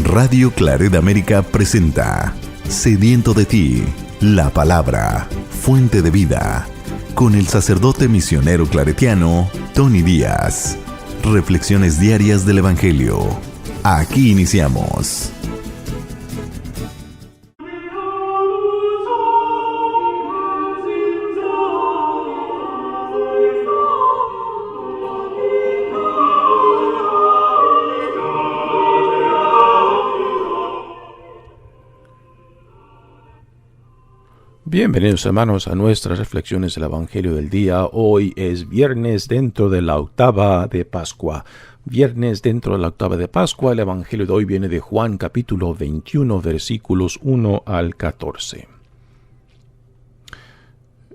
Radio Claret América presenta Sediento de ti, la palabra, fuente de vida, con el sacerdote misionero claretiano Tony Díaz. Reflexiones diarias del Evangelio. Aquí iniciamos. Bienvenidos hermanos a nuestras reflexiones del Evangelio del día. Hoy es viernes dentro de la octava de Pascua. Viernes dentro de la octava de Pascua. El Evangelio de hoy viene de Juan capítulo 21 versículos 1 al 14.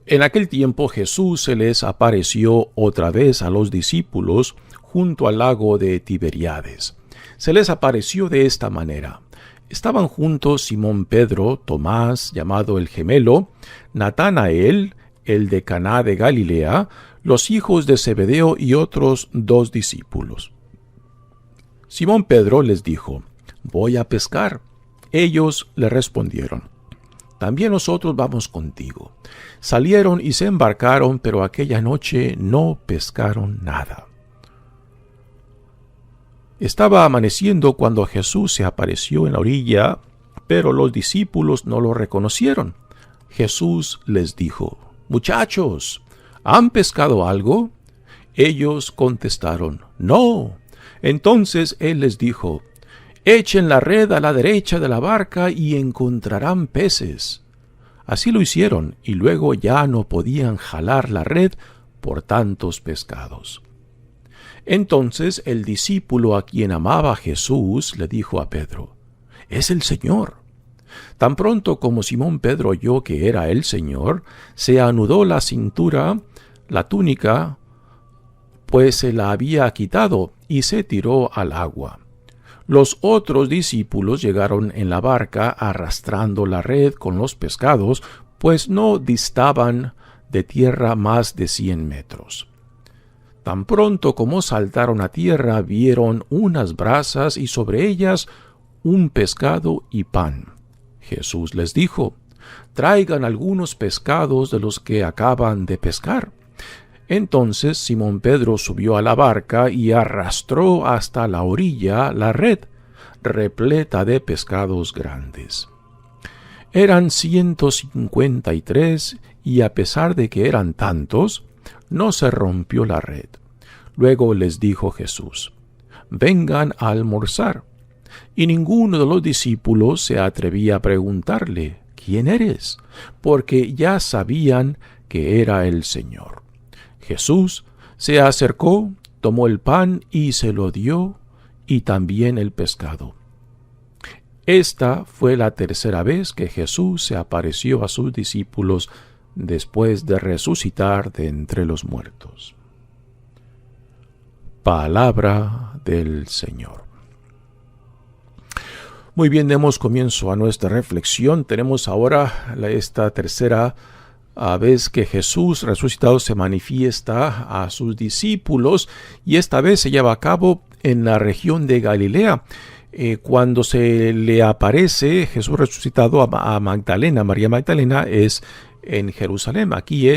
En aquel tiempo Jesús se les apareció otra vez a los discípulos junto al lago de Tiberíades. Se les apareció de esta manera. Estaban juntos Simón Pedro, Tomás, llamado el gemelo, Natanael, el de Caná de Galilea, los hijos de Zebedeo y otros 2 discípulos. Simón Pedro les dijo: «Voy a pescar». Ellos le respondieron: «También nosotros vamos contigo». Salieron y se embarcaron, pero aquella noche no pescaron nada. Estaba amaneciendo cuando Jesús se apareció en la orilla, pero los discípulos no lo reconocieron. Jesús les dijo: «Muchachos, ¿han pescado algo?». Ellos contestaron: «No». Entonces él les dijo: «Echen la red a la derecha de la barca y encontrarán peces». Así lo hicieron, y luego ya no podían jalar la red por tantos pescados. Entonces el discípulo a quien amaba Jesús le dijo a Pedro: «Es el Señor». Tan pronto como Simón Pedro oyó que era el Señor, se anudó la cintura, la túnica, pues se la había quitado, y se tiró al agua. Los otros discípulos llegaron en la barca arrastrando la red con los pescados, pues no distaban de tierra más de 100 metros. Tan pronto como saltaron a tierra, vieron unas brasas y sobre ellas un pescado y pan. Jesús les dijo: «Traigan algunos pescados de los que acaban de pescar». Entonces Simón Pedro subió a la barca y arrastró hasta la orilla la red, repleta de pescados grandes. Eran 153, y a pesar de que eran tantos, no se rompió la red. Luego les dijo Jesús: «Vengan a almorzar». Y ninguno de los discípulos se atrevía a preguntarle: «¿Quién eres?», porque ya sabían que era el Señor. Jesús se acercó, tomó el pan y se lo dio, y también el pescado. Esta fue la tercera vez que Jesús se apareció a sus discípulos después de resucitar de entre los muertos. Palabra del Señor. Muy bien, demos comienzo a nuestra reflexión. Tenemos ahora esta tercera vez que Jesús resucitado se manifiesta a sus discípulos, y esta vez se lleva a cabo en la región de Galilea. Cuando se le aparece Jesús resucitado a Magdalena, María Magdalena, es en Jerusalén. Aquí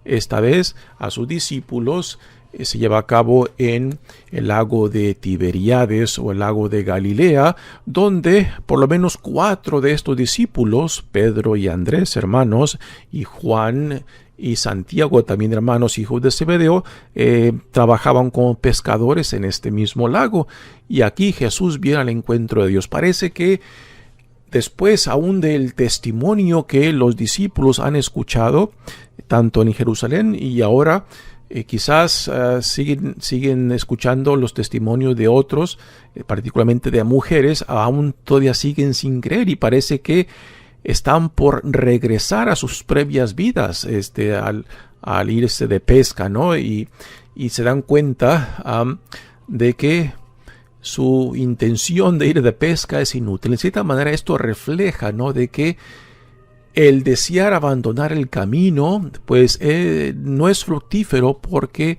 esta vez a sus discípulos se lleva a cabo en el lago de Tiberíades o el lago de Galilea, donde por lo menos 4 de estos discípulos, Pedro y Andrés, hermanos, y Juan y Santiago, también hermanos, hijos de Zebedeo, trabajaban como pescadores en este mismo lago. Y aquí Jesús viene al encuentro de Dios. Parece que después aún del testimonio que los discípulos han escuchado, tanto en Jerusalén y ahora quizás siguen escuchando los testimonios de otros, particularmente de mujeres, aún todavía siguen sin creer, y parece que están por regresar a sus previas vidas al irse de pesca, ¿no? Y se dan cuenta de que su intención de ir de pesca es inútil. En cierta manera esto refleja, ¿no?, de que el desear abandonar el camino, pues no es fructífero porque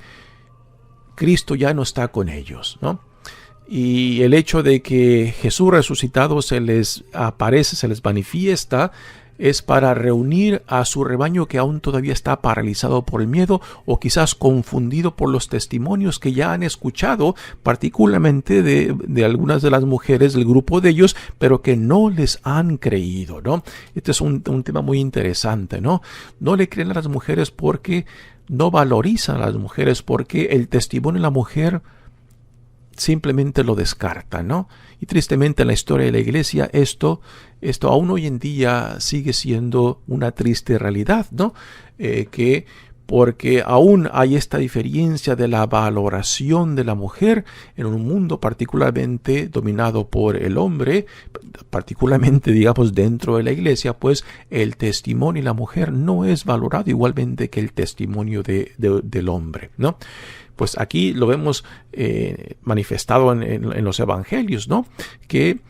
Cristo ya no está con ellos, ¿no? Y el hecho de que Jesús resucitado se les aparece, se les manifiesta, es para reunir a su rebaño que aún todavía está paralizado por el miedo o quizás confundido por los testimonios que ya han escuchado, particularmente de algunas de las mujeres del grupo de ellos, pero que no les han creído, ¿no? Este es un tema muy interesante, ¿no? No le creen a las mujeres porque no valorizan a las mujeres, porque el testimonio de la mujer simplemente lo descarta, ¿no? Y tristemente en la historia de la iglesia esto aún hoy en día sigue siendo una triste realidad, ¿no? Porque aún hay esta diferencia de la valoración de la mujer en un mundo particularmente dominado por el hombre, particularmente digamos dentro de la iglesia, pues el testimonio de la mujer no es valorado igualmente que el testimonio del hombre, ¿no? Pues aquí lo vemos manifestado en los evangelios, ¿no? Que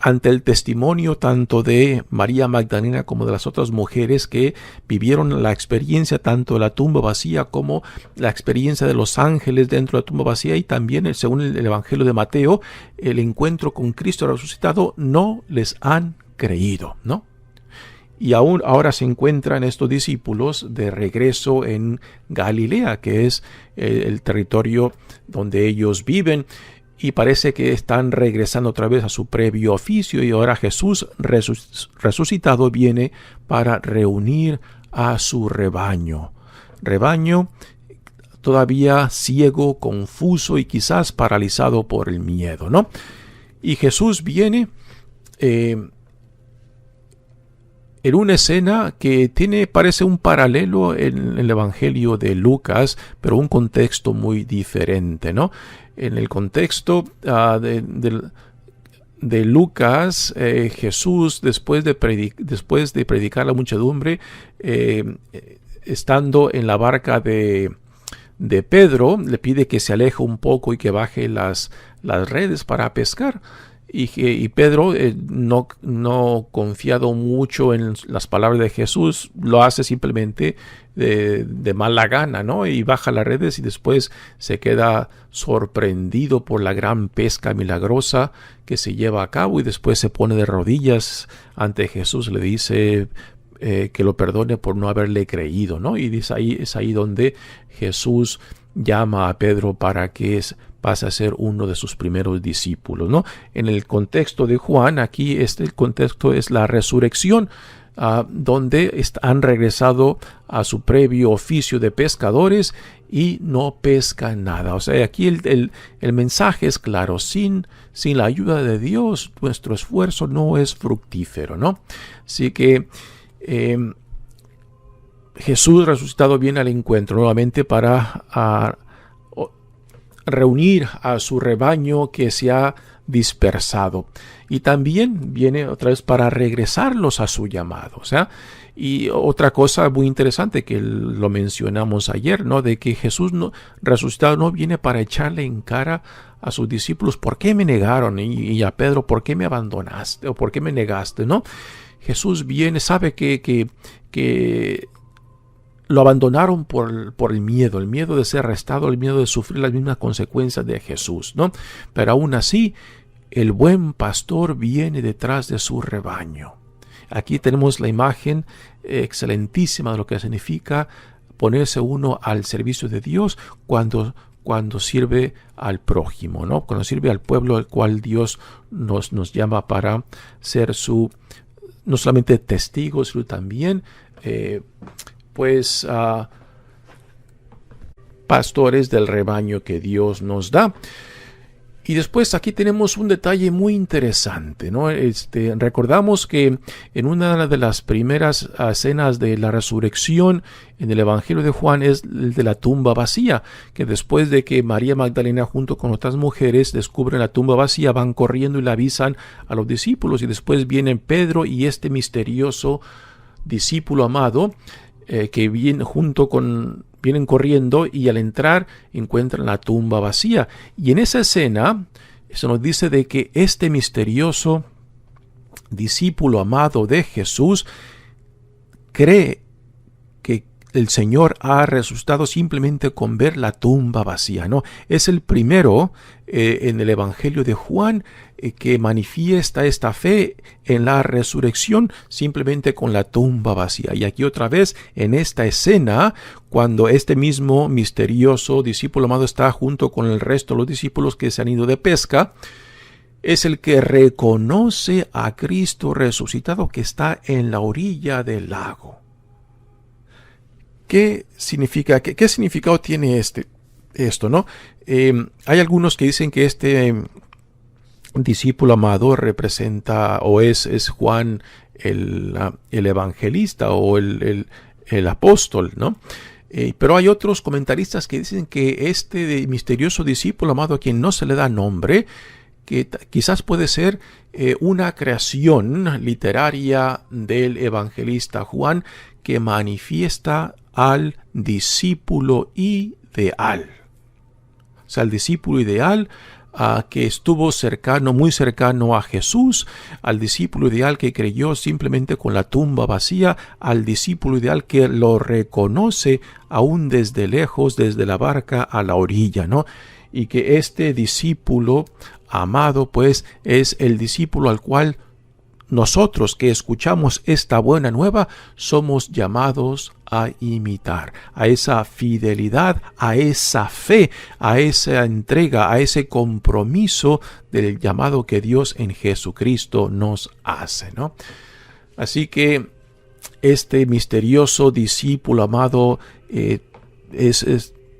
ante el testimonio tanto de María Magdalena como de las otras mujeres que vivieron la experiencia tanto de la tumba vacía como la experiencia de los ángeles dentro de la tumba vacía, y también según el evangelio de Mateo, el encuentro con Cristo resucitado, no les han creído, ¿no? Y aún ahora se encuentran estos discípulos de regreso en Galilea, que es el territorio donde ellos viven, y parece que están regresando otra vez a su previo oficio, y ahora Jesús resucitado viene para reunir a su rebaño todavía ciego, confuso y quizás paralizado por el miedo, ¿no? Y Jesús viene en una escena que parece un paralelo en el Evangelio de Lucas, pero un contexto muy diferente, ¿no? En el contexto de Lucas, Jesús, después de predicar a la muchedumbre, estando en la barca de Pedro, le pide que se aleje un poco y que baje las redes para pescar. Y Pedro, no confiado mucho en las palabras de Jesús, lo hace simplemente de mala gana, ¿no? Y baja las redes y después se queda sorprendido por la gran pesca milagrosa que se lleva a cabo, y después se pone de rodillas ante Jesús, le dice que lo perdone por no haberle creído, ¿no? Y es ahí donde Jesús llama a Pedro para que pase a ser uno de sus primeros discípulos, ¿no? En el contexto de Juan, aquí el contexto es la resurrección, donde han regresado a su previo oficio de pescadores y no pescan nada. O sea, aquí el mensaje es claro: sin la ayuda de Dios, nuestro esfuerzo no es fructífero, ¿no? Así que Jesús resucitado viene al encuentro nuevamente para reunir a su rebaño que se ha dispersado, y también viene otra vez para regresarlos a su llamado. O sea, y otra cosa muy interesante que lo mencionamos ayer, ¿no? De que Jesús resucitado no viene para echarle en cara a sus discípulos: ¿por qué me negaron? Y a Pedro: ¿por qué me abandonaste? ¿O por qué me negaste? ¿No? Jesús viene, sabe que lo abandonaron por el miedo de ser arrestado, el miedo de sufrir las mismas consecuencias de Jesús, ¿no? Pero aún así, el buen pastor viene detrás de su rebaño. Aquí tenemos la imagen excelentísima de lo que significa ponerse uno al servicio de Dios cuando sirve al prójimo, ¿no? Cuando sirve al pueblo al cual Dios nos llama para ser no solamente testigos, sino también pastores del rebaño que Dios nos da. Y después aquí tenemos un detalle muy interesante, ¿no? Recordamos que en una de las primeras escenas de la resurrección en el Evangelio de Juan es el de la tumba vacía, que después de que María Magdalena junto con otras mujeres descubren la tumba vacía, van corriendo y le avisan a los discípulos, y después vienen Pedro y este misterioso discípulo amado que vienen corriendo, y al entrar encuentran la tumba vacía. Y en esa escena se nos dice de que este misterioso discípulo amado de Jesús cree que el Señor ha resucitado simplemente con ver la tumba vacía, ¿no? Es el primero en el Evangelio de Juan que manifiesta esta fe en la resurrección simplemente con la tumba vacía. Y aquí otra vez en esta escena, cuando este mismo misterioso discípulo amado está junto con el resto de los discípulos que se han ido de pesca, es el que reconoce a Cristo resucitado que está en la orilla del lago. ¿Qué significa? ¿Qué significado tiene esto, no? Hay algunos que dicen que este discípulo amado representa o es Juan el evangelista o el apóstol, ¿no? Pero hay otros comentaristas que dicen que este misterioso discípulo amado a quien no se le da nombre, que quizás puede ser una creación literaria del evangelista Juan que manifiesta al discípulo ideal. O sea, el discípulo ideal que estuvo muy cercano a Jesús, al discípulo ideal que creyó simplemente con la tumba vacía, al discípulo ideal que lo reconoce aún desde lejos, desde la barca a la orilla, ¿no? Y que este discípulo amado, pues, es el discípulo al cual nosotros que escuchamos esta buena nueva somos llamados a imitar, a esa fidelidad, a esa fe, a esa entrega, a ese compromiso del llamado que Dios en Jesucristo nos hace, ¿no? Así que este misterioso discípulo amado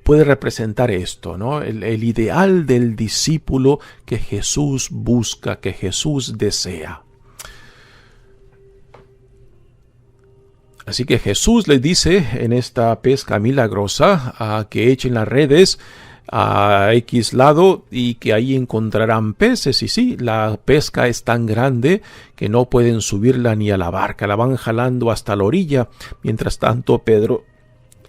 puede representar esto, ¿no? El ideal del discípulo que Jesús busca, que Jesús desea. Así que Jesús les dice en esta pesca milagrosa que echen las redes a X lado y que ahí encontrarán peces. Y sí, la pesca es tan grande que no pueden subirla ni a la barca, la van jalando hasta la orilla. Mientras tanto, Pedro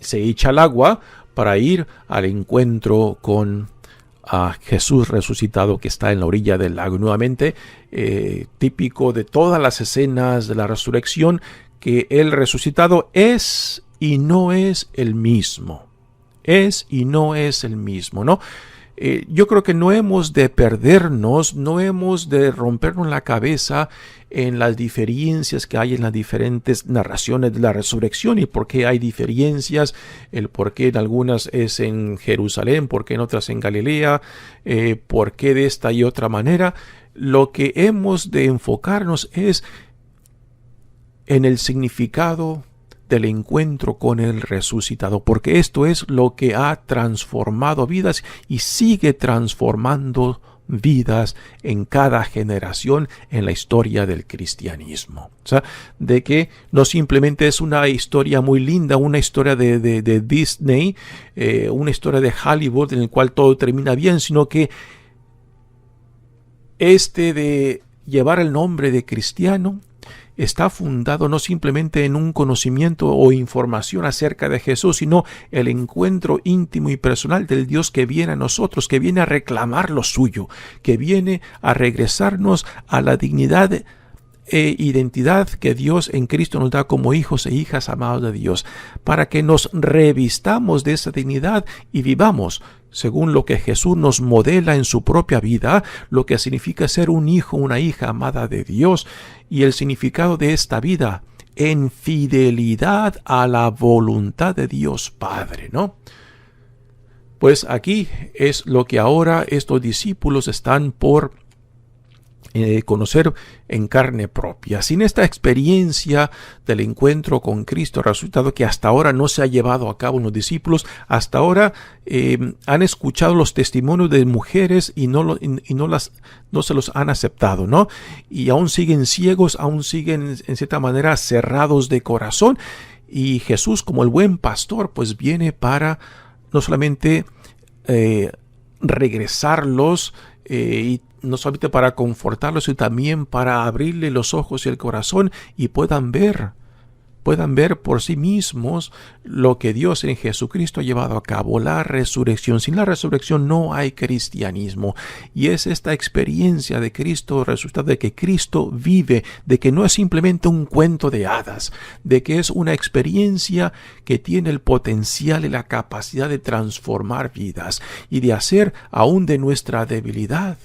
se echa al agua para ir al encuentro con Jesús resucitado que está en la orilla del lago. Nuevamente, típico de todas las escenas de la resurrección, que el resucitado es y no es el mismo. Es y no es el mismo, ¿no? Yo creo que no hemos de perdernos, no hemos de rompernos la cabeza en las diferencias que hay en las diferentes narraciones de la resurrección y por qué hay diferencias, el por qué en algunas es en Jerusalén, por qué en otras en Galilea, por qué de esta y otra manera. Lo que hemos de enfocarnos es en el significado del encuentro con el resucitado, porque esto es lo que ha transformado vidas y sigue transformando vidas en cada generación en la historia del cristianismo. O sea, de que no simplemente es una historia muy linda, una historia de Disney, una historia de Hollywood en el cual todo termina bien, sino que de llevar el nombre de cristiano está fundado no simplemente en un conocimiento o información acerca de Jesús, sino el encuentro íntimo y personal del Dios que viene a nosotros, que viene a reclamar lo suyo, que viene a regresarnos a la dignidad e identidad que Dios en Cristo nos da como hijos e hijas amados de Dios, para que nos revistamos de esa dignidad y vivamos según lo que Jesús nos modela en su propia vida, lo que significa ser un hijo, una hija amada de Dios, y el significado de esta vida en fidelidad a la voluntad de Dios Padre, ¿no? Pues aquí es lo que ahora estos discípulos están por conocer en carne propia. Sin esta experiencia del encuentro con Cristo resucitado que hasta ahora no se ha llevado a cabo en los discípulos, hasta ahora han escuchado los testimonios de mujeres y no se los han aceptado, ¿no? Y aún siguen ciegos, aún siguen en cierta manera cerrados de corazón, y Jesús, como el buen pastor, pues viene para no solamente regresarlos y no solamente para confortarlos, sino también para abrirle los ojos y el corazón y puedan ver puedan ver por sí mismos lo que Dios en Jesucristo ha llevado a cabo, la resurrección. Sin la resurrección no hay cristianismo, y es esta experiencia de Cristo resucitado, de que Cristo vive, de que no es simplemente un cuento de hadas, de que es una experiencia que tiene el potencial y la capacidad de transformar vidas y de hacer aún de nuestra debilidad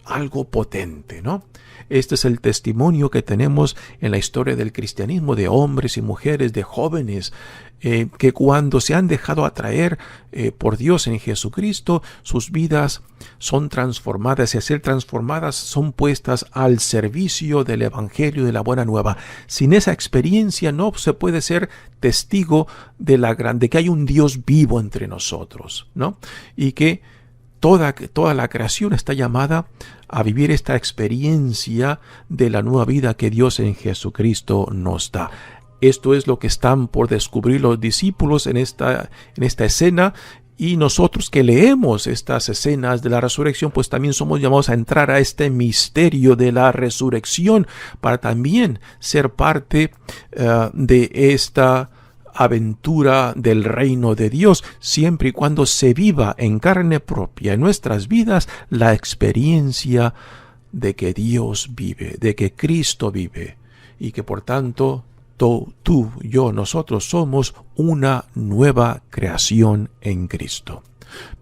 algo potente, ¿no? Este es el testimonio que tenemos en la historia del cristianismo, de hombres y mujeres, de jóvenes, que cuando se han dejado atraer por Dios en Jesucristo, sus vidas son transformadas, y al ser transformadas son puestas al servicio del Evangelio, de la Buena Nueva. Sin esa experiencia no se puede ser testigo de que hay un Dios vivo entre nosotros, ¿no? Y que toda la creación está llamada a vivir esta experiencia de la nueva vida que Dios en Jesucristo nos da. Esto es lo que están por descubrir los discípulos en esta escena, y nosotros que leemos estas escenas de la resurrección, pues también somos llamados a entrar a este misterio de la resurrección para también ser parte de esta aventura del reino de Dios, siempre y cuando se viva en carne propia en nuestras vidas la experiencia de que Dios vive, de que Cristo vive, y que por tanto tú, yo, nosotros somos una nueva creación en Cristo.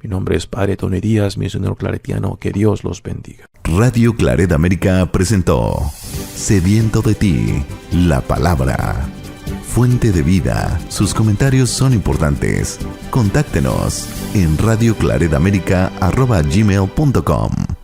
Mi nombre es Padre Tony Díaz, misionero claretiano. Que Dios los bendiga. Radio Claret América presentó Sediento de ti, la palabra. Fuente de vida. Sus comentarios son importantes. Contáctenos en radioclaretamerica@gmail.com.